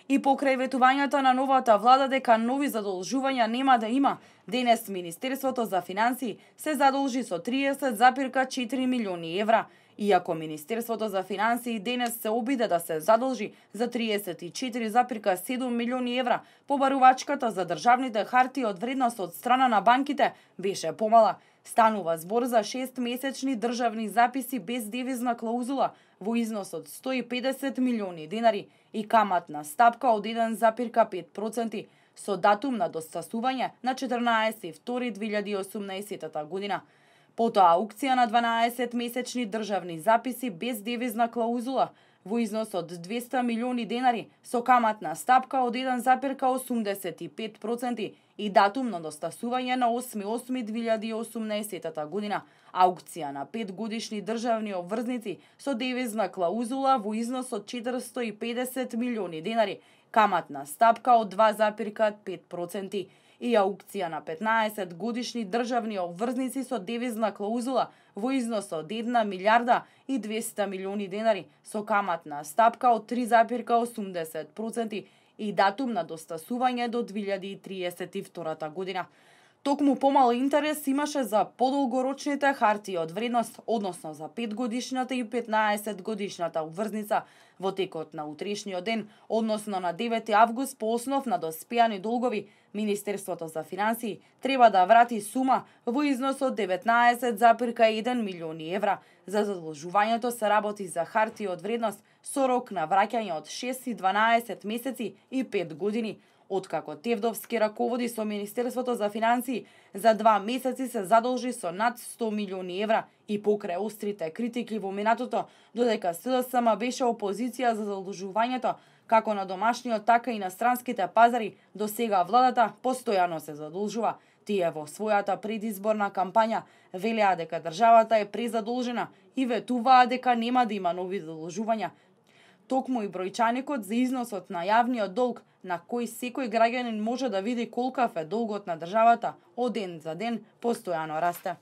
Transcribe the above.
И покрај ветувањето на новата влада дека нови задолжувања нема да има, денес Министерството за финансии се задолжи со 30,4 милиони евра. Иако Министерството за финансии денес се обиде да се задолжи за 34,7 милиони евра, побарувачката за државните хартии од вредност од страна на банките беше помала. Станува збор за 6-месечни државни записи без девизна клаузула во износ од 150 милиони денари и каматна стапка од 1,5% со датум на достасување на 14.2.2018 година. Потоа аукција на 12-месечни државни записи без девизна клаузула во износ од 200 милиони денари со каматна стапка од 1,85% и датум на достасување на 8.8.2018 година. Аукција на 5-годишни државни обврзници со девизна клаузула во износ од 450 милиони денари, каматна стапка од 2,5% и аукција на 15 годишни државни обврзници со девизна клаузула во износ од 1 милиарда и 200 милиони денари со каматна стапка од 3,80% и датум на достасување до 2032 година. Токму помал интерес имаше за подолгорочните хартии од вредност, односно за 5-годишната и 15-годишната обврзница. Во текот на утрешниот ден, односно на 9 август, по основ на доспеани долгови, Министерството за финансии треба да врати сума во износ од 19,1 милиони евра. За задолжувањето се работи за хартии од вредност со рок на враќање од 6 и 12 месеци и 5 години. Откако Тевдовски раководи со Министерството за финансии, за 2 месеци се задолжи со над 100 милиони евра и покрај острите критики во минатото, додека СДСМ беше опозиција за задолжувањето, како на домашниот, така и на странските пазари, до сега владата постојано се задолжува. Тие во својата предизборна кампања велеа дека државата е презадолжена и ветуваа дека нема да има нови задолжувања. Токму и бројчаникот за износот на јавниот долг, на кој секој граѓанин може да види колкав е долгот на државата, од ден за ден постојано расте.